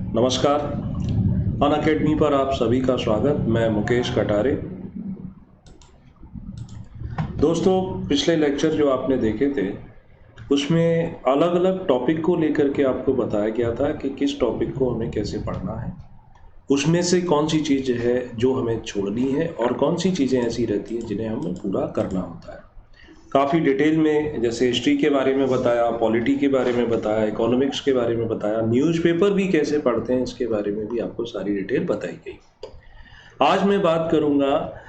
नमस्कार। अन अकेडमी पर आप सभी का स्वागत। मैं मुकेश कटारे। दोस्तों, पिछले लेक्चर जो आपने देखे थे उसमें अलग अलग टॉपिक को लेकर के आपको बताया गया था कि किस टॉपिक को हमें कैसे पढ़ना है, उसमें से कौन सी चीज़ है जो हमें छोड़नी है और कौन सी चीज़ें ऐसी रहती हैं जिन्हें हमें पूरा करना होता है। काफ़ी डिटेल में, जैसे हिस्ट्री के बारे में बताया, पॉलिटी के बारे में बताया, इकोनॉमिक्स के बारे में बताया, न्यूज़पेपर भी कैसे पढ़ते हैं इसके बारे में भी आपको सारी डिटेल बताई गई। आज मैं बात करूंगा,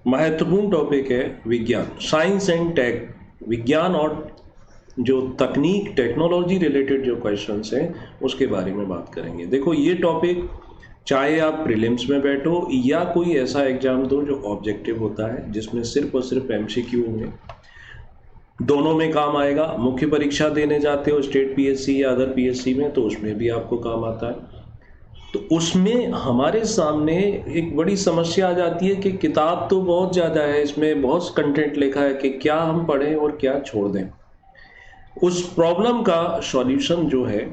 महत्वपूर्ण टॉपिक है विज्ञान, साइंस एंड टेक। विज्ञान और जो तकनीक, टेक्नोलॉजी रिलेटेड जो क्वेश्चंस हैं उसके बारे में बात करेंगे। देखो, ये टॉपिक चाहे आप प्रीलिम्स में बैठो या कोई ऐसा एग्जाम दो जो ऑब्जेक्टिव होता है, जिसमें सिर्फ और सिर्फ एमसीक्यू होंगे, दोनों में काम आएगा। मुख्य परीक्षा देने जाते हो स्टेट पीएससी या अदर पीएससी में, तो उसमें भी आपको काम आता है। तो उसमें हमारे सामने एक बड़ी समस्या आ जाती है कि किताब तो बहुत ज़्यादा है, इसमें बहुत कंटेंट लिखा है कि क्या हम पढ़ें और क्या छोड़ दें। उस प्रॉब्लम का सॉल्यूशन जो है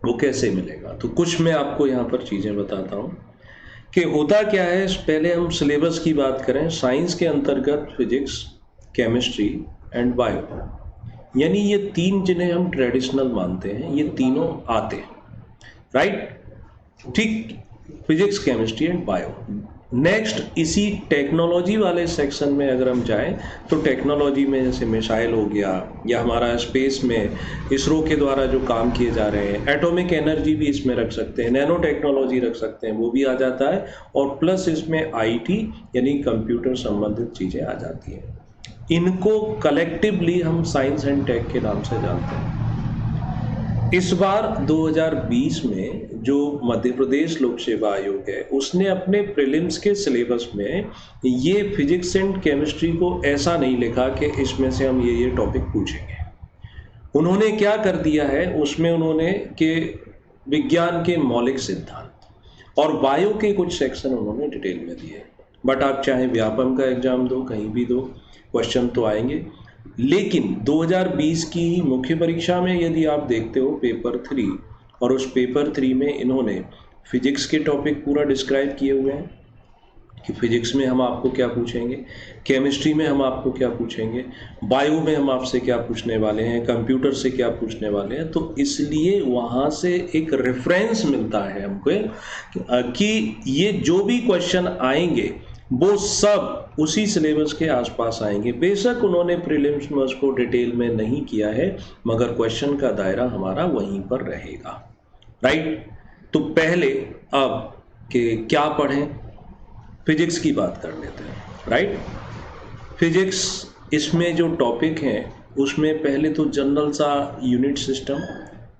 वो कैसे मिलेगा, तो कुछ मैं आपको यहाँ पर चीज़ें बताता हूँ कि होता क्या है। पहले हम सिलेबस की बात करें। साइंस के अंतर्गत फिजिक्स, केमिस्ट्री एंड बायो, यानी ये तीन जिन्हें हम ट्रेडिशनल मानते हैं, ये तीनों आते हैं, राइट? ठीक, physics, chemistry and bio. Next, इसी टेक्नोलॉजी वाले सेक्शन में अगर हम जाएं तो टेक्नोलॉजी में जैसे मिसाइल हो गया, या हमारा स्पेस में इसरो के द्वारा जो काम किए जा रहे हैं, एटॉमिक एनर्जी भी इसमें रख सकते हैं, नैनो टेक्नोलॉजी रख सकते हैं, वो भी आ जाता है। और प्लस इसमें आईटी यानी कंप्यूटर संबंधित चीज़ें आ जाती हैं। इनको कलेक्टिवली हम साइंस एंड टेक के नाम से जानते हैं। इस बार 2020 में जो मध्य प्रदेश लोक सेवा आयोग है, उसने अपने प्रीलिम्स के सिलेबस में ये फिजिक्स एंड केमिस्ट्री को ऐसा नहीं लिखा कि इसमें से हम ये टॉपिक पूछेंगे। उन्होंने क्या कर दिया है, उसमें उन्होंने कि विज्ञान के मौलिक सिद्धांत और बायो के कुछ सेक्शन उन्होंने डिटेल में दिए। बट आप चाहे व्यापम का एग्जाम दो, कहीं भी दो, क्वेश्चन तो आएंगे। लेकिन 2020 की मुख्य परीक्षा में यदि आप देखते हो पेपर 3, और उस पेपर 3 में इन्होंने फिजिक्स के टॉपिक पूरा डिस्क्राइब किए हुए हैं कि फिजिक्स में हम आपको क्या पूछेंगे, केमिस्ट्री में हम आपको क्या पूछेंगे, बायो में हम आपसे क्या पूछने वाले हैं, कंप्यूटर से क्या पूछने वाले हैं। तो इसलिए वहाँ से एक रेफरेंस मिलता है हमको कि ये जो भी क्वेश्चन आएंगे वो सब उसी सिलेबस के आसपास आएंगे। बेशक उन्होंने प्रीलिम्स में उसको डिटेल में नहीं किया है, मगर क्वेश्चन का दायरा हमारा वहीं पर रहेगा, राइट? तो पहले अब कि क्या पढ़ें, फिजिक्स की बात कर लेते हैं, राइट? फिजिक्स, इसमें जो टॉपिक हैं उसमें पहले तो जनरल सा यूनिट सिस्टम,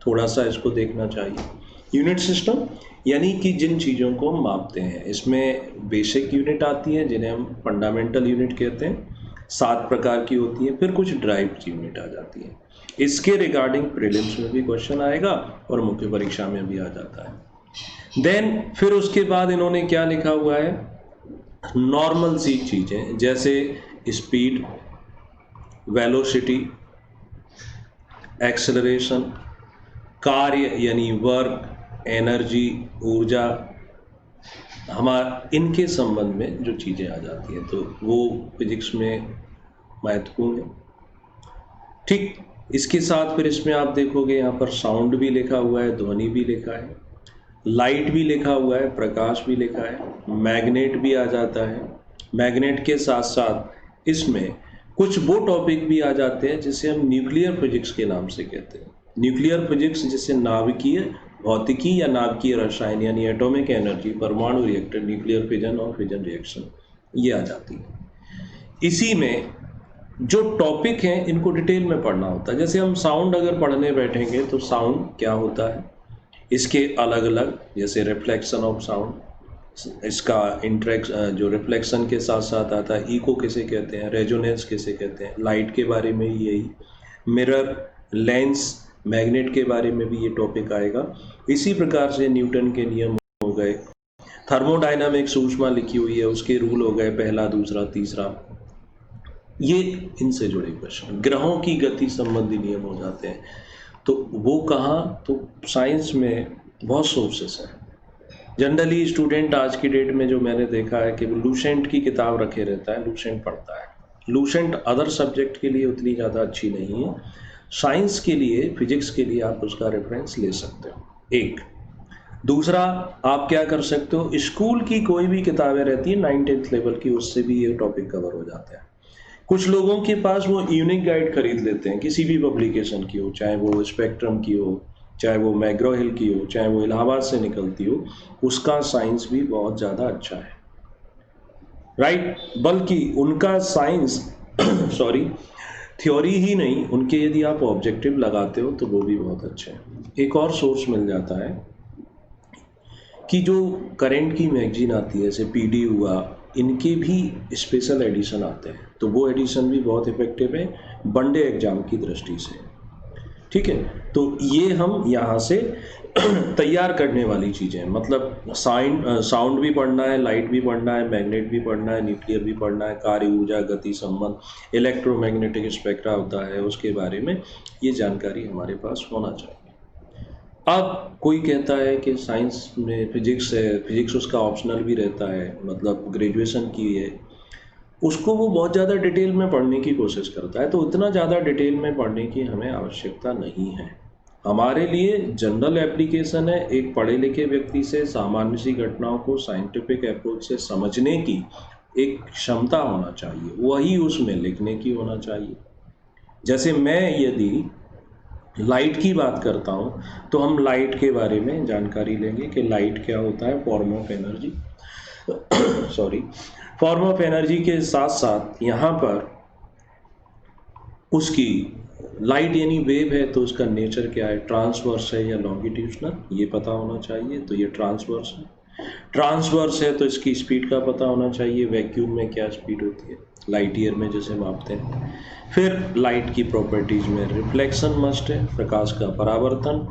थोड़ा सा इसको देखना चाहिए। यूनिट सिस्टम यानी कि जिन चीज़ों को हम मापते हैं, इसमें बेसिक यूनिट आती है जिन्हें हम फंडामेंटल यूनिट कहते हैं, 7 प्रकार की होती है। फिर कुछ ड्राइव्ड यूनिट आ जाती है। इसके रिगार्डिंग प्रीलिम्स में भी क्वेश्चन आएगा और मुख्य परीक्षा में भी आ जाता है। देन फिर उसके बाद इन्होंने क्या लिखा हुआ है, नॉर्मल सी चीज़ें जैसे स्पीड, वेलोसिटी, एक्सेलरेशन, कार्य यानी वर्क, एनर्जी, ऊर्जा, हमारा इनके संबंध में जो चीज़ें आ जाती हैं, तो वो फिजिक्स में महत्वपूर्ण है। ठीक, इसके साथ फिर इसमें आप देखोगे यहाँ पर साउंड भी लिखा हुआ है, ध्वनि भी लिखा है, लाइट भी लिखा हुआ है, प्रकाश भी लिखा है, मैग्नेट भी आ जाता है। मैग्नेट के साथ साथ इसमें कुछ वो टॉपिक भी आ जाते हैं जिसे हम न्यूक्लियर फिजिक्स के नाम से कहते हैं। न्यूक्लियर फिजिक्स जिसे नाभिकीय भौतिकी या नाभिकीय रसायन यानी एटॉमिक एनर्जी, परमाणु रिएक्टर, न्यूक्लियर फिजन और फिजन रिएक्शन, ये आ जाती है। इसी में जो टॉपिक हैं इनको डिटेल में पढ़ना होता है। जैसे हम साउंड अगर पढ़ने बैठेंगे तो साउंड क्या होता है, इसके अलग अलग, जैसे रिफ्लेक्शन ऑफ साउंड, इसका इंटरेक्ट जो रिफ्लेक्शन के साथ साथ आता है, इको किसे कहते हैं, रेजोनेंस किसे कहते हैं, लाइट के बारे में यही, मिरर, लेंस, मैग्नेट के बारे में भी ये टॉपिक आएगा। इसी प्रकार से न्यूटन के नियम हो गए, थर्मोडायनामिक्स ऊष्मा लिखी हुई है, उसके रूल हो गए, पहला, दूसरा, तीसरा, ये इनसे जुड़े क्वेश्चन। ग्रहों की गति संबंधी नियम हो जाते हैं। तो वो कहाँ, तो साइंस में बहुत सोर्सेस हैं। जनरली स्टूडेंट आज की डेट में जो मैंने देखा है कि वो लूसेंट की किताब रखे रहता है, लूसेंट पढ़ता है। लूसेंट अदर सब्जेक्ट के लिए उतनी ज़्यादा अच्छी नहीं है। साइंस के लिए, फिजिक्स के लिए आप उसका रेफरेंस ले सकते हो, एक। दूसरा, आप क्या कर सकते हो, स्कूल की कोई भी किताबें रहती है 9th-10th लेवल की, उससे भी ये टॉपिक कवर हो जाता है। कुछ लोगों के पास वो यूनिक गाइड खरीद लेते हैं, किसी भी पब्लिकेशन की हो, चाहे वो स्पेक्ट्रम की हो, चाहे वो मैग्रो हिल की हो, चाहे वो इलाहाबाद से निकलती हो, उसका साइंस भी बहुत ज़्यादा अच्छा है, राइट। बल्कि उनका साइंस सॉरी, थ्योरी ही नहीं, उनके यदि आप ऑब्जेक्टिव लगाते हो तो वो भी बहुत अच्छे हैं। एक और सोर्स मिल जाता है कि जो करंट की मैगजीन आती है, जैसे पीडी हुआ, इनके भी स्पेशल एडिशन आते हैं, तो वो एडिशन भी बहुत इफेक्टिव है वनडे एग्जाम की दृष्टि से, ठीक है। तो ये हम यहाँ से तैयार करने वाली चीज़ें हैं, मतलब साउंड भी पढ़ना है, लाइट भी पढ़ना है, मैग्नेट भी पढ़ना है, न्यूक्लियर भी पढ़ना है, कार्य ऊर्जा, गति संबंध, इलेक्ट्रोमैग्नेटिक स्पेक्ट्रा होता है, उसके बारे में ये जानकारी हमारे पास होना चाहिए। अब कोई कहता है कि साइंस में फिजिक्स है, फिजिक्स उसका ऑप्शनल भी रहता है, मतलब ग्रेजुएशन की है, उसको वो बहुत ज़्यादा डिटेल में पढ़ने की कोशिश करता है, तो इतना ज़्यादा डिटेल में पढ़ने की हमें आवश्यकता नहीं है। हमारे लिए जनरल एप्लीकेशन है एक पढ़े लिखे व्यक्ति से सामान्य सी घटनाओं को साइंटिफिक अप्रोच से समझने की एक क्षमता होना चाहिए, वही उसमें लिखने की होना चाहिए। जैसे मैं यदि लाइट की बात करता हूँ तो हम लाइट के बारे में जानकारी लेंगे कि लाइट क्या होता है, form of energy sorry, form of energy के साथ साथ यहाँ पर उसकी लाइट यानी वेव है तो उसका नेचर क्या है, ट्रांसवर्स है या लॉन्गिट्यूशनल, ये पता होना चाहिए, तो ये ट्रांसवर्स है। ट्रांसवर्स है तो इसकी स्पीड का पता होना चाहिए, वैक्यूम में क्या स्पीड होती है, लाइट ईयर में जैसे मापते हैं। फिर लाइट की प्रॉपर्टीज में रिफ्लेक्शन मस्ट है, प्रकाश का परावर्तन,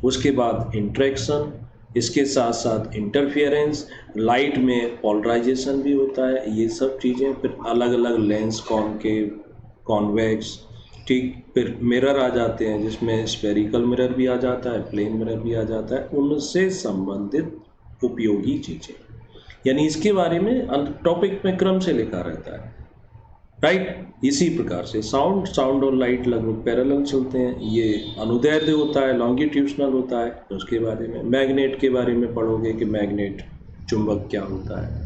उसके बाद इंट्रैक्शन, इसके साथ साथ इंटरफियरेंस, लाइट में पोलराइजेशन भी होता है, ये सब चीज़ें। फिर अलग अलग लेंस, कॉनकेव, कॉन्वेक्स, ठीक। फिर मिरर आ जाते हैं जिसमें स्फेरिकल मिरर भी आ जाता है, प्लेन मिरर भी आ जाता है, उनसे संबंधित उपयोगी चीज़ें, यानी इसके बारे में टॉपिक में क्रम से लिखा रहता है, राइट। इसी प्रकार से साउंड और लाइट लगभग पैरेलल चलते हैं। ये अनुदैर्ध्य होता है, लॉन्गिट्यूशनल होता है, तो उसके बारे में। मैग्नेट के बारे में पढ़ोगे कि मैग्नेट चुंबक क्या होता है,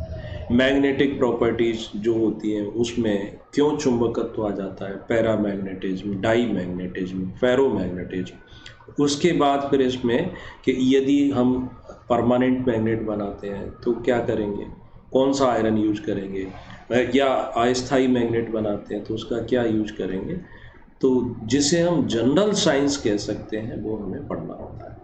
मैग्नेटिक प्रॉपर्टीज जो होती हैं उसमें क्यों चुंबकत्व आ जाता है, पैरामैग्नेटिज्म, डाई मैग्नेटिज्म, फेरोमैग्नेटिज्म। उसके बाद फिर इसमें कि यदि हम परमानेंट मैग्नेट बनाते हैं तो क्या करेंगे, कौन सा आयरन यूज करेंगे, या अस्थाई मैग्नेट बनाते हैं तो उसका क्या यूज करेंगे, तो जिसे हम जनरल साइंस कह सकते हैं वो हमें पढ़ना होता है।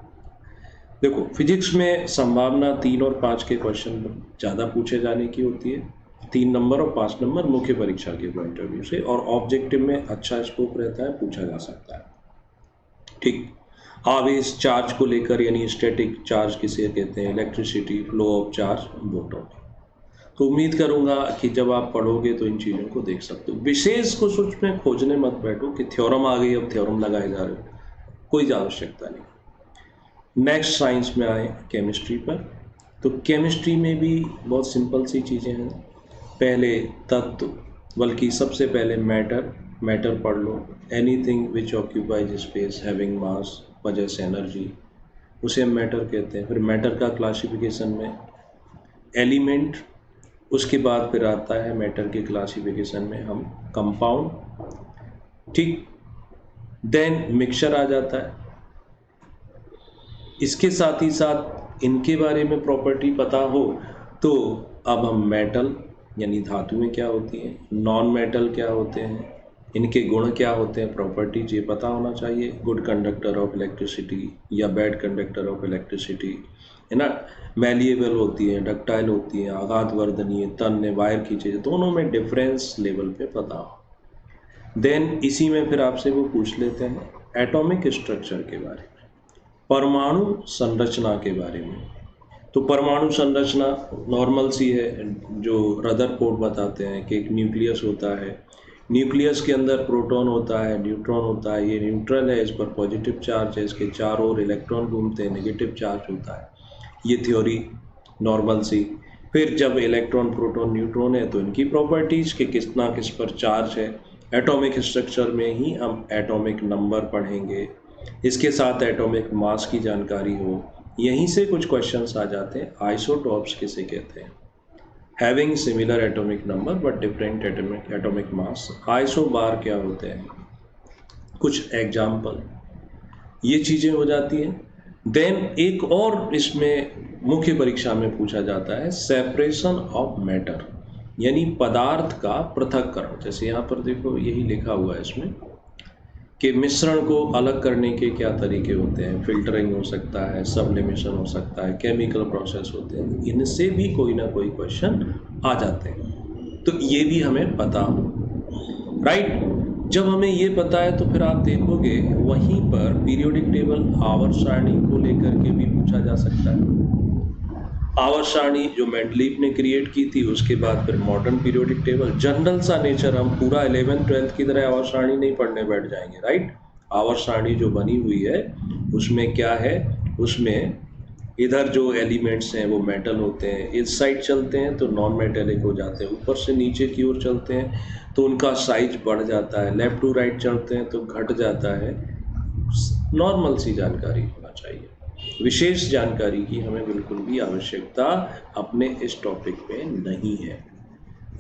देखो, फिजिक्स में संभावना 3 और 5 के क्वेश्चन ज़्यादा पूछे जाने की होती है, 3 नंबर और 5 नंबर मुख्य परीक्षा के पॉइंट ऑफ व्यू से, और ऑब्जेक्टिव में अच्छा स्कोप रहता है, पूछा जा सकता है, ठीक। आवेश चार्ज को लेकर, यानी स्टैटिक चार्ज किसे कहते हैं, इलेक्ट्रिसिटी, फ्लो ऑफ चार्ज, वो टॉपिक। तो उम्मीद करूंगा कि जब आप पढ़ोगे तो इन चीज़ों को देख सकते हो। विशेष कुछ उसमें खोजने मत बैठो कि थ्योरम आ गई अब थ्योरम लगाए जा रहे हो, कोई आवश्यकता नहीं। नेक्स्ट साइंस में आए केमिस्ट्री पर, तो केमिस्ट्री में भी बहुत सिंपल सी चीज़ें हैं। पहले तत्व, बल्कि सबसे पहले मैटर पढ़ लो। Anything which occupies space having mass possesses energy, उसे हम मैटर कहते हैं। फिर मैटर का क्लासिफिकेशन में एलिमेंट, उसके बाद फिर आता है मैटर के क्लासिफिकेशन में हम कंपाउंड, ठीक। देन मिक्सचर आ जाता है। इसके साथ ही साथ इनके बारे में प्रॉपर्टी पता हो तो अब हम मेटल यानी धातुएं क्या होती हैं, नॉन मेटल क्या होते हैं, इनके गुण क्या होते हैं, प्रॉपर्टीज ये पता होना चाहिए। गुड कंडक्टर ऑफ इलेक्ट्रिसिटी या बैड कंडक्टर ऑफ इलेक्ट्रिसिटी, है ना। मैलिएबल होती है, डक्टाइल होती है, आघात वर्धनीय, तन्य, वायर की चीज़ें, दोनों में डिफरेंस लेवल पे पता हो। देन इसी में फिर आपसे वो पूछ लेते हैं एटॉमिक स्ट्रक्चर के बारे में, परमाणु संरचना के बारे में। तो परमाणु संरचना नॉर्मल सी है, जो रदरफोर्ड बताते हैं कि एक न्यूक्लियस होता है, न्यूक्लियस के अंदर प्रोटॉन होता है, न्यूट्रॉन होता है, ये न्यूट्रल है, इस पर पॉजिटिव चार्ज है, इसके चारों ओर इलेक्ट्रॉन घूमते हैं, नेगेटिव चार्ज होता है। ये थ्योरी नॉर्मल सी। फिर जब इलेक्ट्रॉन प्रोटॉन न्यूट्रॉन है तो इनकी प्रॉपर्टीज कि कितना किस पर चार्ज है। एटॉमिक स्ट्रक्चर में ही हम एटॉमिक नंबर पढ़ेंगे, इसके साथ एटॉमिक मास की जानकारी हो। यहीं से कुछ क्वेश्चंस आ जाते हैं। आइसोटॉप्स किसे कहते हैं? Having similar atomic number but different atomic mass. Isobar क्या होते हैं? कुछ एग्जाम्पल, ये चीज़ें हो जाती हैं। देन एक और इसमें मुख्य परीक्षा में पूछा जाता है सेपरेशन ऑफ मैटर, यानी पदार्थ का पृथक्करण। जैसे यहाँ पर देखो यही लिखा हुआ है इसमें कि मिश्रण को अलग करने के क्या तरीके होते हैं। फिल्टरिंग हो सकता है, सब्लिमेशन हो सकता है, केमिकल प्रोसेस होते हैं। इनसे भी कोई ना कोई क्वेश्चन आ जाते हैं, तो ये भी हमें पता हो, राइट। जब हमें ये पता है तो फिर आप देखोगे वहीं पर पीरियोडिक टेबल आवर्त सारणी को लेकर के भी पूछा जा सकता है। आवर्त सारणी जो मेंडलीफ ने क्रिएट की थी, उसके बाद फिर मॉडर्न पीरियोडिक टेबल। जनरल सा नेचर, हम पूरा 11th-12th की तरह आवर्त सारणी नहीं पढ़ने बैठ जाएंगे, राइट। आवर्त सारणी जो बनी हुई है उसमें क्या है, उसमें इधर जो एलिमेंट्स हैं वो मेटल होते हैं, इस साइड चलते हैं तो नॉन मेटेलिक हो जाते हैं, ऊपर से नीचे की ओर चलते हैं तो उनका साइज बढ़ जाता है, लेफ्ट टू राइट चलते हैं तो घट जाता है। नॉर्मल सी जानकारी होना चाहिए, विशेष जानकारी की हमें बिल्कुल भी आवश्यकता अपने इस टॉपिक में नहीं है,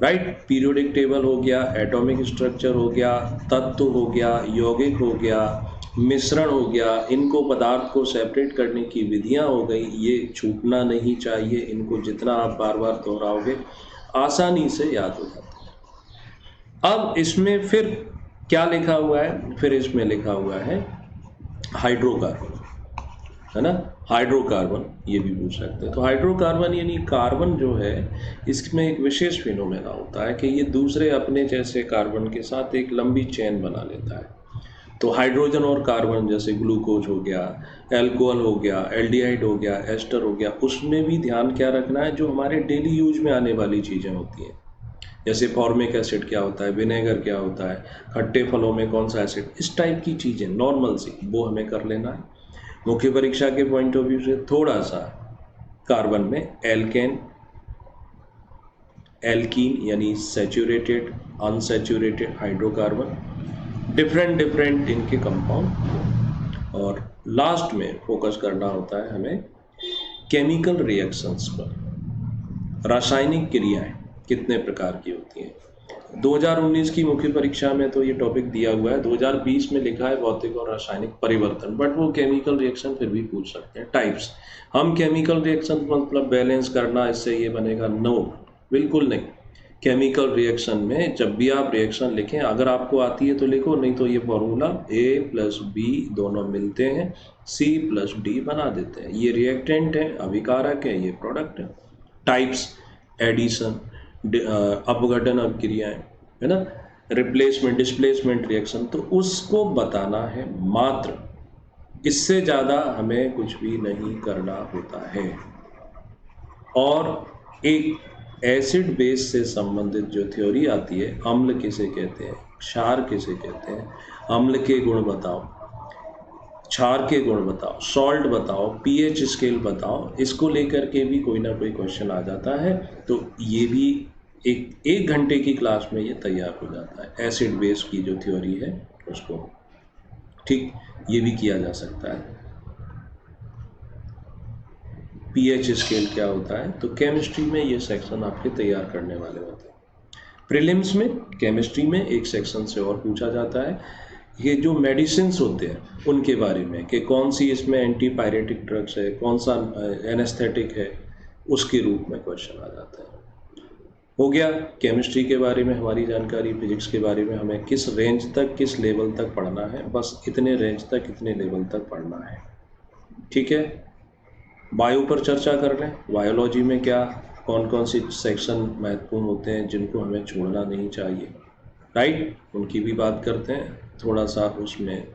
राइट। पीरियोडिक टेबल हो गया, एटॉमिक स्ट्रक्चर हो गया, तत्व हो गया, यौगिक हो गया, मिश्रण हो गया, इनको पदार्थ को सेपरेट करने की विधियां हो गई। ये छूटना नहीं चाहिए, इनको जितना आप बार बार दोहराओगे आसानी से याद हो जाता है। अब इसमें फिर क्या लिखा हुआ है? फिर इसमें लिखा हुआ है हाइड्रोकार्बन, है ना। हाइड्रोकार्बन ये भी पूछ सकते हैं। तो हाइड्रोकार्बन यानी कार्बन जो है, इसमें एक विशेष फिनोमेना होता है कि ये दूसरे अपने जैसे कार्बन के साथ एक लंबी चेन बना लेता है। तो हाइड्रोजन और कार्बन, जैसे ग्लूकोज हो गया, एल्कोहल हो गया, एल्डिहाइड हो गया, एस्टर हो गया, उसमें भी ध्यान क्या रखना है, जो हमारे डेली यूज में आने वाली चीज़ें होती हैं, जैसे फॉर्मिक एसिड क्या होता है, विनेगर क्या होता है, खट्टे फलों में कौन सा एसिड, इस टाइप की चीज़ें नॉर्मल सी, वो हमें कर लेना है। मुख्य परीक्षा के पॉइंट ऑफ व्यू से थोड़ा सा कार्बन में एल्केन, एल्कीन यानी सैचुरेटेड, अनसैचुरेटेड हाइड्रोकार्बन, डिफरेंट इनके कंपाउंड, और लास्ट में फोकस करना होता है हमें केमिकल रिएक्शंस पर। रासायनिक क्रियाएं कितने प्रकार की होती हैं? 2019 की मुख्य परीक्षा में तो ये टॉपिक दिया हुआ है, 2020 में लिखा है भौतिक और रासायनिक परिवर्तन, बट वो केमिकल रिएक्शन फिर भी पूछ सकते हैं। टाइप्स, हम केमिकल रिएक्शन मतलब बैलेंस करना, इससे ये बनेगा, नो, बिल्कुल नहीं। केमिकल रिएक्शन में जब भी आप रिएक्शन लिखें, अगर आपको आती है तो लिखो, नहीं तो ये फॉर्मूला A+B दोनों मिलते हैं, C+D बना देते हैं। ये रिएक्टेंट है, अभिकारक है, ये प्रोडक्ट है। टाइप्स, एडिशन, अपघटन अभिक्रियाएं, है ना, रिप्लेसमेंट, डिस्प्लेसमेंट रिएक्शन, तो उसको बताना है मात्र, इससे ज़्यादा हमें कुछ भी नहीं करना होता है। और एक एसिड बेस से संबंधित जो थ्योरी आती है, अम्ल किसे कहते हैं, क्षार किसे कहते हैं, अम्ल के गुण बताओ, क्षार के गुण बताओ, सॉल्ट बताओ, पीएच स्केल बताओ, इसको लेकर के भी कोई ना कोई क्वेश्चन आ जाता है। तो ये भी एक घंटे की क्लास में ये तैयार हो जाता है, एसिड बेस की जो थ्योरी है उसको, ठीक, ये भी किया जा सकता है। पीएच स्केल क्या होता है, तो केमिस्ट्री में ये सेक्शन आपके तैयार करने वाले होते हैं। प्रीलिम्स में केमिस्ट्री में एक सेक्शन से और पूछा जाता है, ये जो मेडिसिन्स होते हैं उनके बारे में, कि कौन सी इसमें एंटीपायरेटिक ड्रग्स है, कौन सा एनेस्थेटिक है, उसके रूप में क्वेश्चन आ जाता है। हो गया केमिस्ट्री के बारे में हमारी जानकारी। फिजिक्स के बारे में हमें किस रेंज तक, किस लेवल तक पढ़ना है, बस इतने रेंज तक, इतने लेवल तक पढ़ना है, ठीक है। बायो पर चर्चा कर लें, बायोलॉजी में क्या कौन कौन सी सेक्शन महत्वपूर्ण होते हैं जिनको हमें छोड़ना नहीं चाहिए, राइट, उनकी भी बात करते हैं थोड़ा सा। उसमें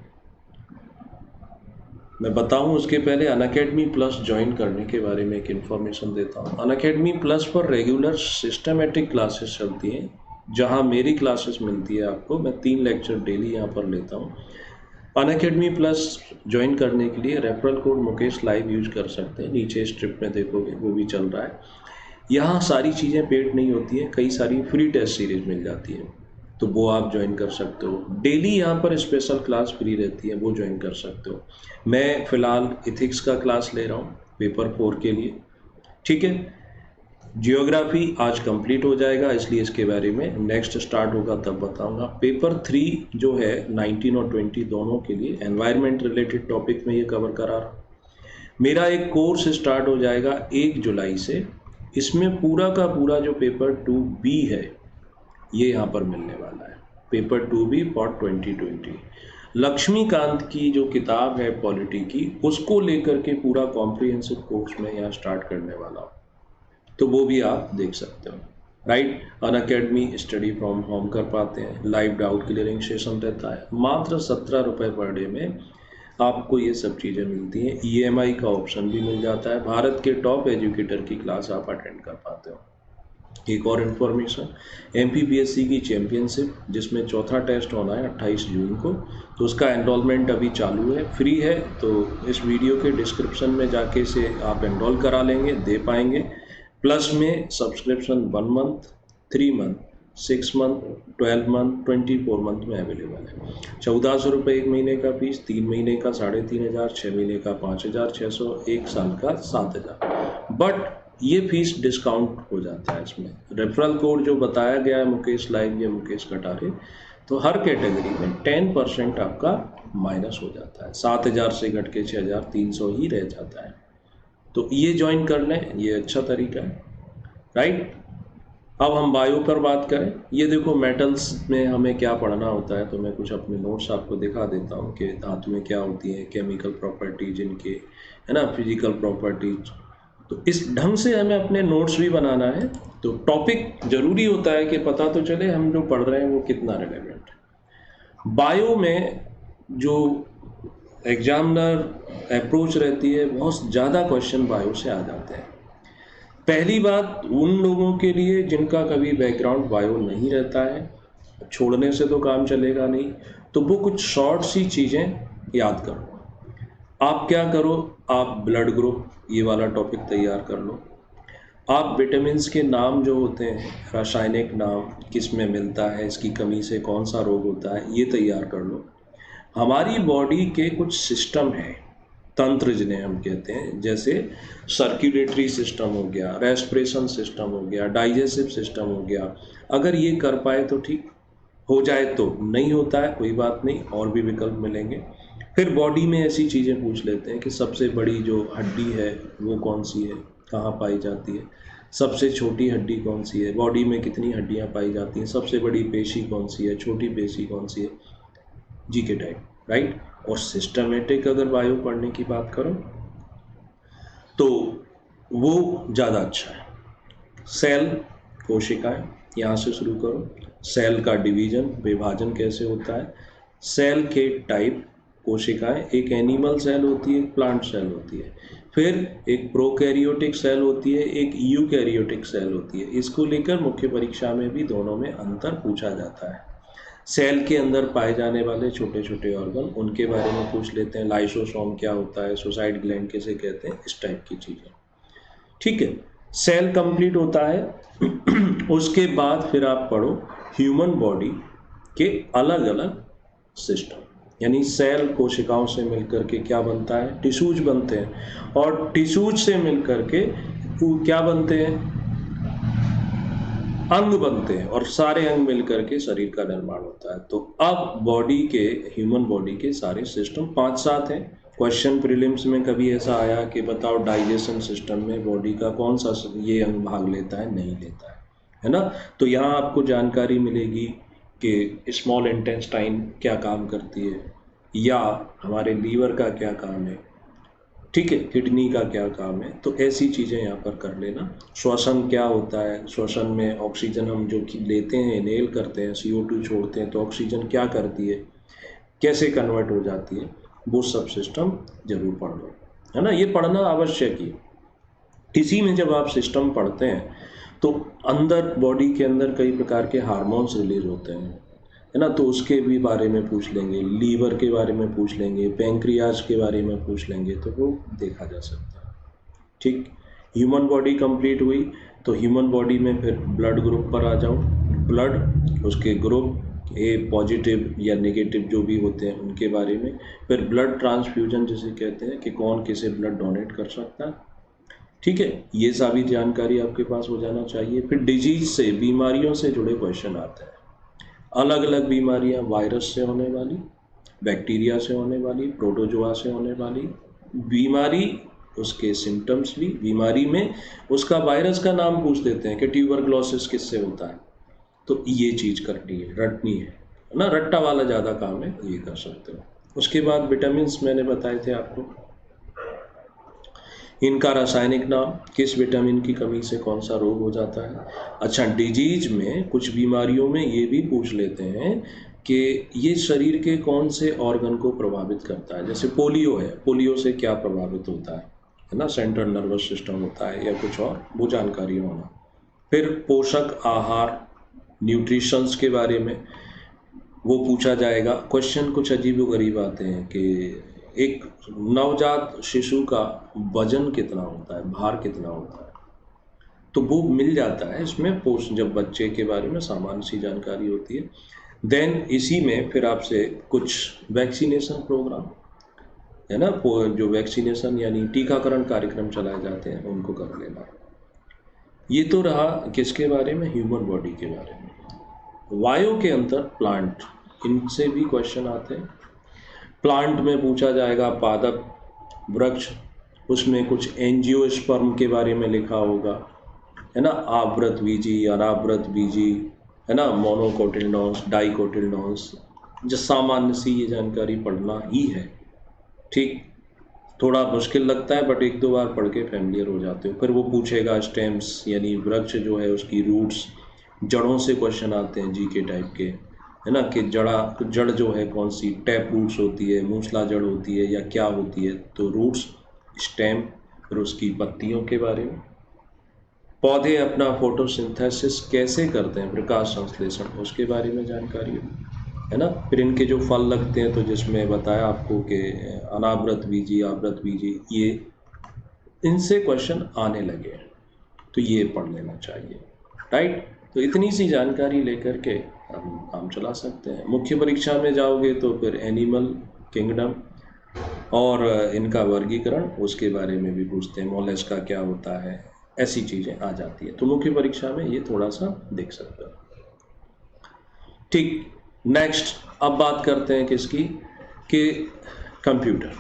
मैं बताऊं उसके पहले अनअकैडमी प्लस ज्वाइन करने के बारे में एक इन्फॉर्मेशन देता हूं। अनअकैडमी प्लस पर रेगुलर सिस्टमेटिक क्लासेस चलती हैं, जहाँ मेरी क्लासेस मिलती है आपको, मैं 3 लेक्चर डेली यहाँ पर लेता हूँ। अनअकैडमी प्लस ज्वाइन करने के लिए referral code Mukesh live use कर सकते हैं, नीचे स्ट्रिप में देखोगे वो भी चल रहा है। यहाँ सारी चीज़ें पेड नहीं होती हैं, कई सारी फ्री टेस्ट सीरीज मिल जाती है, तो वो आप ज्वाइन कर सकते हो। डेली यहाँ पर स्पेशल क्लास फ्री रहती है, वो ज्वाइन कर सकते हो। मैं फ़िलहाल इथिक्स का क्लास ले रहा हूँ पेपर 4 के लिए, ठीक है। जियोग्राफी आज कंप्लीट हो जाएगा, इसलिए इसके बारे में नेक्स्ट स्टार्ट होगा तब बताऊंगा। पेपर 3 जो है 19 और 20 दोनों के लिए एनवायरनमेंट रिलेटेड टॉपिक में ये कवर करा रहा हूँ। मेरा एक कोर्स स्टार्ट हो जाएगा 1 जुलाई से, इसमें पूरा का पूरा जो पेपर 2B है ये यहाँ पर मिलने वाला है, पेपर 2B फॉर 2020। लक्ष्मीकांत की जो किताब है पॉलिटी की, उसको लेकर के पूरा कॉम्प्रिहेंसिव कोर्स में यहाँ स्टार्ट करने वाला हूँ, तो वो भी आप देख सकते हो, right. Unacademy study from home कर पाते हैं, लाइव डाउट क्लियरिंग सेशन रहता है, मात्र 17 रुपये पर डे में आपको ये सब चीज़ें मिलती हैं। EMI का ऑप्शन भी मिल जाता है, भारत के टॉप एजुकेटर की क्लास आप अटेंड कर पाते हो। एक और इन्फॉर्मेशन, MPPSC की चैम्पियनशिप जिसमें चौथा टेस्ट होना है 28 जून को, तो उसका एनरोलमेंट अभी चालू है, फ्री है, तो इस वीडियो के डिस्क्रिप्शन में जाके से आप एनरोल करा लेंगे, दे पाएंगे। प्लस में subscription 1 month, 3 month, 6 month, 12 month, 24 month में अवेलेबल है। 1400 रुपये 1 महीने का फीस, 3 महीने का 3500, 6 महीने का 5600, 1 साल का 7000। बट ये फीस डिस्काउंट हो जाता है इसमें। रेफरल कोड जो बताया गया है मुकेश लाइव या मुकेश कटारे, तो हर कैटेगरी में 10% आपका माइनस हो जाता है, 7000 से घट के 6300 ही रह जाता है। तो ये ज्वाइन कर लें, ये अच्छा तरीका है, राइट। अब हम बायो पर बात करें। ये देखो मेटल्स में हमें क्या पढ़ना होता है, तो मैं कुछ अपने नोट्स आपको दिखा देता हूँ कि धातुएं क्या होती हैं, केमिकल प्रॉपर्टीज इनके, है ना, फिजिकल प्रॉपर्टीज। तो इस ढंग से हमें अपने नोट्स भी बनाना है, तो टॉपिक जरूरी होता है कि पता तो चले हम जो पढ़ रहे हैं वो कितना रिलेवेंट है। बायो में जो एग्जामिनर अप्रोच रहती है, बहुत ज़्यादा क्वेश्चन बायो से आ जाते हैं। पहली बात उन लोगों के लिए जिनका कभी बैकग्राउंड बायो नहीं रहता है, छोड़ने से तो काम चलेगा नहीं, तो वो कुछ शॉर्ट सी चीज़ें याद करो। आप क्या करो, आप ब्लड ग्रुप ये वाला टॉपिक तैयार कर लो। आप विटामिन्स के नाम जो होते हैं, रासायनिक नाम, किस में मिलता है, इसकी कमी से कौन सा रोग होता है, ये तैयार कर लो। हमारी बॉडी के कुछ सिस्टम हैं, तंत्र जिन्हें हम कहते हैं, जैसे सर्कुलेटरी सिस्टम हो गया, रेस्पिरेशन सिस्टम हो गया, डाइजेस्टिव सिस्टम हो गया। अगर ये कर पाए तो ठीक, हो जाए तो नहीं होता है कोई बात नहीं, और भी विकल्प मिलेंगे। फिर बॉडी में ऐसी चीज़ें पूछ लेते हैं कि सबसे बड़ी जो हड्डी है वो कौन सी है, कहाँ पाई जाती है, सबसे छोटी हड्डी कौन सी है, बॉडी में कितनी हड्डियाँ पाई जाती हैं, सबसे बड़ी पेशी कौन सी है, छोटी पेशी कौन सी है, जीके टाइप, राइट। और सिस्टमेटिक अगर बायो पढ़ने की बात करो तो वो ज़्यादा अच्छा है। सेल, कोशिकाएं, यहाँ से शुरू करो। सेल का डिवीजन, विभाजन कैसे होता है, सेल के टाइप, कोशिकाएं, एक एनिमल सेल होती है, एक प्लांट सेल होती है, फिर एक प्रोकैरियोटिक सेल होती है, एक यूकैरियोटिक सेल होती है। इसको लेकर मुख्य परीक्षा में भी दोनों में अंतर पूछा जाता है। सेल के अंदर पाए जाने वाले छोटे छोटे ऑर्गन, उनके बारे में पूछ लेते हैं, लाइसोसोम क्या होता है, सुसाइड ग्लैंड किसे कहते हैं, इस टाइप की चीज़ें, ठीक है। सेल कंप्लीट होता है उसके बाद फिर आप पढ़ो ह्यूमन बॉडी के अलग अलग सिस्टम, यानी सेल कोशिकाओं से मिलकर के क्या बनता है, टिश्यूज बनते हैं, और टिश्यूज से मिलकर के क्या बनते हैं, अंग बनते हैं, और सारे अंग मिलकर के शरीर का निर्माण होता है। तो अब बॉडी के, ह्यूमन बॉडी के सारे सिस्टम 5-7 हैं। क्वेश्चन प्रीलिम्स में कभी ऐसा आया कि बताओ डाइजेशन सिस्टम में बॉडी का कौन सा ये अंग भाग लेता है, नहीं लेता है ना। तो यहाँ आपको जानकारी मिलेगी कि स्मॉल इंटेस्टाइन क्या काम करती है, या हमारे लीवर का क्या काम है, ठीक है, किडनी का क्या काम है, तो ऐसी चीज़ें यहाँ पर कर लेना। श्वसन क्या होता है, श्वसन में ऑक्सीजन हम जो कि लेते हैं, इनहेल करते हैं, CO2 छोड़ते हैं, तो ऑक्सीजन क्या करती है, कैसे कन्वर्ट हो जाती है, वो सब सिस्टम जरूर पढ़ लो, है ना। ये पढ़ना आवश्यक ही। इसी में जब आप सिस्टम पढ़ते हैं तो अंदर बॉडी के अंदर कई प्रकार के हार्मोन्स रिलीज होते हैं, है ना, तो उसके भी बारे में पूछ लेंगे, लीवर के बारे में पूछ लेंगे, पैंक्रियाज के बारे में पूछ लेंगे, तो वो देखा जा सकता है। ठीक, ह्यूमन बॉडी कंप्लीट हुई, तो ह्यूमन बॉडी में फिर ब्लड ग्रुप पर आ जाओ। ब्लड, उसके ग्रुप ए पॉजिटिव या नेगेटिव जो भी होते हैं उनके बारे में, फिर ब्लड ट्रांसफ्यूजन जिसे कहते हैं कि कौन किसे ब्लड डोनेट कर सकता है। ठीक है, ये सारी जानकारी आपके पास हो जाना चाहिए। फिर डिजीज से, बीमारियों से जुड़े क्वेश्चन आते हैं। अलग अलग बीमारियां, वायरस से होने वाली, बैक्टीरिया से होने वाली, प्रोटोजोआ से होने वाली बीमारी, उसके सिम्टम्स भी, बीमारी में उसका वायरस का नाम पूछ देते हैं कि ट्यूबरक्लोसिस किससे होता है, तो ये चीज़ करनी है, रटनी है ना, रट्टा वाला ज़्यादा काम है, ये कर सकते हो। उसके बाद विटामिन्स मैंने बताए थे आपको, इनका रासायनिक नाम, किस विटामिन की कमी से कौन सा रोग हो जाता है। अच्छा, डिजीज में कुछ बीमारियों में ये भी पूछ लेते हैं कि ये शरीर के कौन से ऑर्गन को प्रभावित करता है। जैसे पोलियो है, पोलियो से क्या प्रभावित होता है ना, सेंट्रल नर्वस सिस्टम होता है या कुछ और, वो जानकारी होना। फिर पोषक आहार, न्यूट्रिशंस के बारे में वो पूछा जाएगा। क्वेश्चन कुछ अजीबोगरीब आते हैं कि एक नवजात शिशु का वजन कितना होता है, भार कितना होता है, तो वो मिल जाता है इसमें पोस्ट, जब बच्चे के बारे में सामान्य सी जानकारी होती है। देन इसी में फिर आपसे कुछ वैक्सीनेशन प्रोग्राम, है ना, जो वैक्सीनेशन यानी टीकाकरण कार्यक्रम चलाए जाते हैं उनको कर लेना। ये तो रहा किसके बारे में, ह्यूमन बॉडी के बारे में। वायु के अंदर प्लांट, इनसे भी क्वेश्चन आते हैं। प्लांट में पूछा जाएगा पादप, वृक्ष, उसमें कुछ एंजियोस्पर्म के बारे में लिखा होगा, है ना, आवृत बीजी, अनावृत बीजी, है ना, मोनोकोटिलडॉन्स, डाइकोटिलडॉन्स, जो सामान्य सी ये जानकारी पढ़ना ही है। ठीक, थोड़ा मुश्किल लगता है बट एक दो बार पढ़ के फैमिलियर हो जाते हो। फिर वो पूछेगा स्टेम्स यानी वृक्ष जो है उसकी रूट्स, जड़ों से क्वेश्चन आते हैं जी के टाइप के, है ना, कि जड़ जो है कौन सी, टैप रूट्स होती है, मूसला जड़ होती है या क्या होती है, तो रूट्स, स्टेम, फिर उसकी पत्तियों के बारे में। पौधे अपना फोटोसिंथेसिस कैसे करते हैं, प्रकाश संश्लेषण, उसके बारे में जानकारी है ना। फिर इनके जो फल लगते हैं, तो जिसमें बताया आपको कि अनावृत बीजी, आवृत बीजी, ये इनसे क्वेश्चन आने लगे हैं, तो ये पढ़ लेना चाहिए। राइट, तो इतनी सी जानकारी लेकर के हम काम चला सकते हैं। मुख्य परीक्षा में जाओगे तो फिर एनिमल किंगडम और इनका वर्गीकरण, उसके बारे में भी पूछते हैं, मोलस्का क्या होता है, ऐसी चीज़ें आ जाती है, तो मुख्य परीक्षा में ये थोड़ा सा देख सकते हो। ठीक, नेक्स्ट अब बात करते हैं किसकी, कि कंप्यूटर,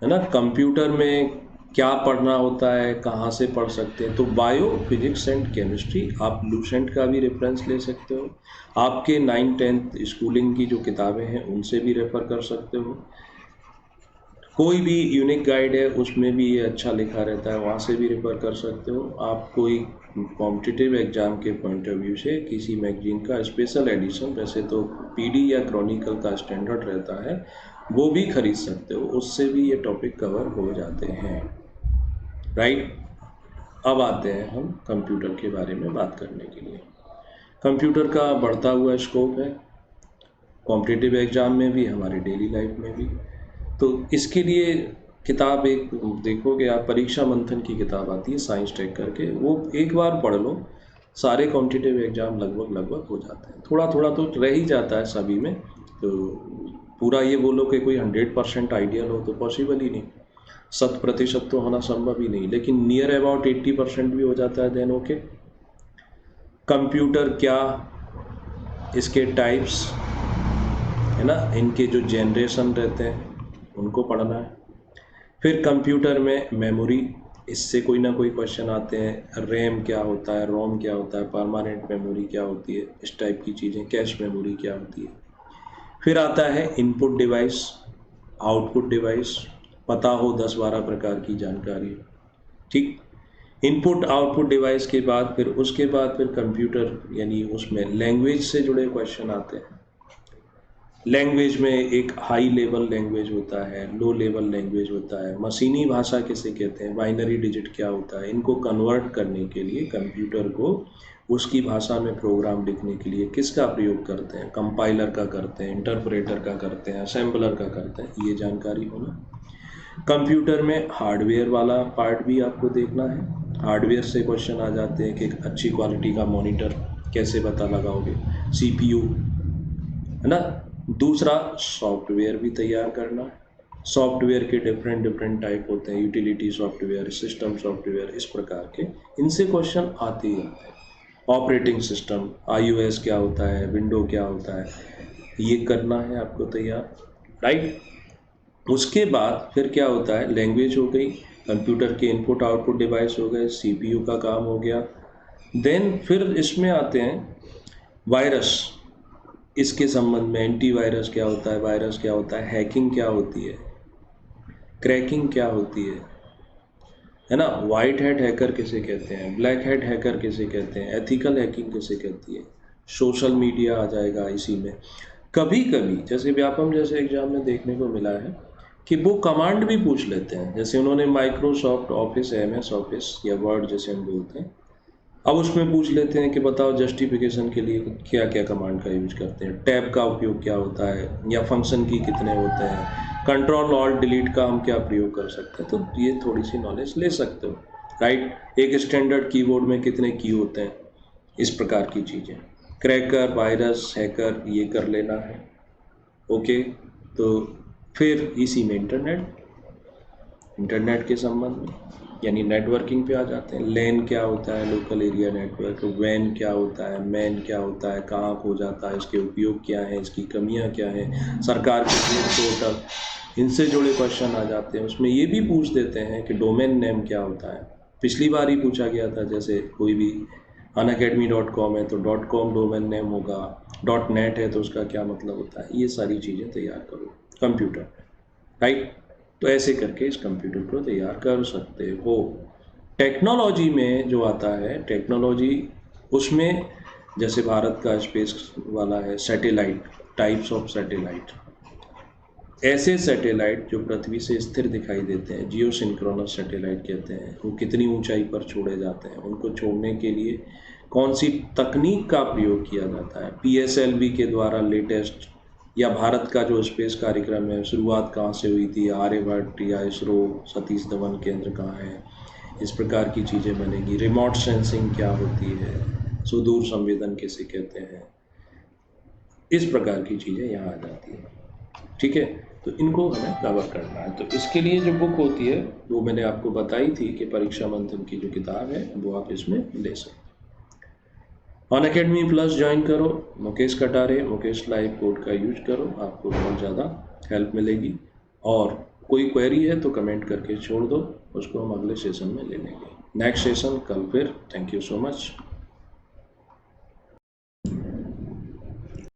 है ना। कंप्यूटर में क्या पढ़ना होता है, कहाँ से पढ़ सकते हैं, तो बायो, फिजिक्स एंड केमिस्ट्री, आप लूसेंट का भी रेफरेंस ले सकते हो, आपके 9th-10th स्कूलिंग की जो किताबें हैं उनसे भी रेफर कर सकते हो। कोई भी यूनिक गाइड है उसमें भी ये अच्छा लिखा रहता है, वहाँ से भी रेफर कर सकते हो। आप कोई कॉम्पिटिटिव एग्जाम के पॉइंट ऑफ व्यू से किसी मैगजीन का स्पेशल एडिशन, वैसे तो पीडी या क्रॉनिकल का स्टैंडर्ड रहता है, वो भी खरीद सकते हो, उससे भी ये टॉपिक कवर हो जाते हैं। राइट, अब आते हैं हम कंप्यूटर के बारे में बात करने के लिए। कंप्यूटर का बढ़ता हुआ स्कोप है, कॉम्पिटिटिव एग्जाम में भी, हमारे डेली लाइफ में भी। तो इसके लिए किताब एक देखोगे आप, परीक्षा मंथन की किताब आती है साइंस टेक करके, वो एक बार पढ़ लो, सारे कॉम्पिटिटिव एग्जाम लगभग हो जाते हैं। थोड़ा थोड़ा तो रह ही जाता है सभी में, तो पूरा ये बोलो कि कोई 100% आइडियल हो तो पॉसिबल ही नहीं, 100% तो होना संभव ही नहीं, लेकिन नियर अबाउट 80% भी हो जाता है। देन ओके, कंप्यूटर क्या, इसके टाइप्स, है ना, इनके जो जनरेशन रहते हैं उनको पढ़ना है। फिर कंप्यूटर में मेमोरी, इससे कोई ना कोई क्वेश्चन आते हैं, रैम क्या होता है, रोम क्या होता है, परमानेंट मेमोरी क्या होती है, इस टाइप की चीज़ें, कैश मेमोरी क्या होती है। फिर आता है इनपुट डिवाइस, आउटपुट डिवाइस, पता हो 10-12 प्रकार की जानकारी। ठीक, इनपुट आउटपुट डिवाइस के बाद फिर कंप्यूटर यानी उसमें लैंग्वेज से जुड़े क्वेश्चन आते हैं। लैंग्वेज में एक हाई लेवल लैंग्वेज होता है, लो लेवल लैंग्वेज होता है, मशीनी भाषा किसे कहते हैं, बाइनरी डिजिट क्या होता है, इनको कन्वर्ट करने के लिए कंप्यूटर को उसकी भाषा में प्रोग्राम लिखने के लिए किसका प्रयोग करते हैं, कंपाइलर का करते हैं, इंटरप्रेटर का करते हैं, असेंबलर का करते हैं, ये जानकारी होना। कंप्यूटर में हार्डवेयर वाला पार्ट भी आपको देखना है। हार्डवेयर से क्वेश्चन आ जाते हैं कि एक अच्छी क्वालिटी का मॉनिटर कैसे पता लगाओगे, सीपीयू, है ना। दूसरा, सॉफ्टवेयर भी तैयार करना है। सॉफ्टवेयर के डिफरेंट डिफरेंट टाइप होते हैं, यूटिलिटी सॉफ्टवेयर, सिस्टम सॉफ्टवेयर, इस प्रकार के इनसे क्वेश्चन आते ही आते हैं। ऑपरेटिंग सिस्टम, iOS क्या होता है, विंडो क्या होता है, ये करना है आपको तैयार, राइट। उसके बाद फिर क्या होता है, लैंग्वेज हो गई, कंप्यूटर के इनपुट आउटपुट डिवाइस हो गए, सीपीयू का काम हो गया। देन फिर इसमें आते हैं वायरस, इसके संबंध में एंटीवायरस क्या होता है, वायरस क्या होता है, हैकिंग क्या होती है, क्रैकिंग क्या होती है ना। वाइट हैट हैकर किसे कहते हैं, ब्लैक हैट हैकर किसे कहते हैं, एथिकल हैकिंग किसे कहती है, सोशल मीडिया आ जाएगा इसी में। कभी कभी जैसे व्यापम जैसे एग्जाम में देखने को मिला है कि वो कमांड भी पूछ लेते हैं, जैसे उन्होंने माइक्रोसॉफ्ट ऑफिस, MS ऑफिस या वर्ड जैसे हम बोलते हैं, अब उसमें पूछ लेते हैं कि बताओ जस्टिफिकेशन के लिए क्या क्या कमांड का यूज करते हैं, टैब का उपयोग क्या होता है, या फंक्शन की कितने होते हैं, कंट्रोल ऑल्ट डिलीट का हम क्या प्रयोग कर सकते हैं। तो ये थोड़ी सी नॉलेज ले सकते हो, राइट। एक स्टैंडर्ड कीबोर्ड में कितने की होते हैं, इस प्रकार की चीज़ें। क्रैकर, वायरस, हैकर, ये कर लेना है, ओके। तो फिर इसी में इंटरनेट के संबंध में यानी नेटवर्किंग पे आ जाते हैं। लैन क्या होता है, लोकल एरिया नेटवर्क, वैन क्या होता है, मैन क्या होता है, कहाँ खो जाता है, इसके उपयोग क्या है, इसकी कमियाँ क्या हैं, सरकार के पोर्टल, इनसे जुड़े क्वेश्चन आ जाते हैं। उसमें ये भी पूछ देते हैं कि डोमेन नेम क्या होता है, पिछली बार ही पूछा गया था, जैसे कोई भी unacademy.com है तो .com डोमेन नेम होगा, .net है तो उसका क्या मतलब होता है, ये सारी चीज़ें तैयार करो कंप्यूटर, राइट। तो ऐसे करके इस कंप्यूटर को तैयार कर सकते हो। टेक्नोलॉजी में जो आता है, टेक्नोलॉजी उसमें जैसे भारत का स्पेस वाला है, सैटेलाइट, टाइप्स ऑफ सैटेलाइट, ऐसे सैटेलाइट जो पृथ्वी से स्थिर दिखाई देते हैं, जियो सिंक्रोनस सैटेलाइट कहते हैं, वो कितनी ऊंचाई पर छोड़े जाते हैं, उनको छोड़ने के लिए कौन सी तकनीक का प्रयोग किया जाता है, PSLV के द्वारा लेटेस्ट, या भारत का जो स्पेस कार्यक्रम है शुरुआत कहाँ से हुई थी, आर्यभट्ट या इसरो, सतीश धवन केंद्र कहाँ है, इस प्रकार की चीज़ें बनेगी। रिमोट सेंसिंग क्या होती है, सुदूर संवेदन किसे कहते हैं, इस प्रकार की चीज़ें यहाँ आ जाती हैं, ठीक है। तो इनको हमें कवर करना है। तो इसके लिए जो बुक होती है वो मैंने आपको बताई थी कि परीक्षा मंथन की जो किताब है वो आप इसमें ले सकते हैं। अनअकैडमी प्लस ज्वाइन करो, मुकेश कटारे, मुकेश लाइव कोड का यूज करो, आपको बहुत ज़्यादा हेल्प मिलेगी। और कोई क्वेरी है तो कमेंट करके छोड़ दो, उसको हम अगले सेशन में ले लेंगे। नेक्स्ट सेशन कल फिर। Thank you so much.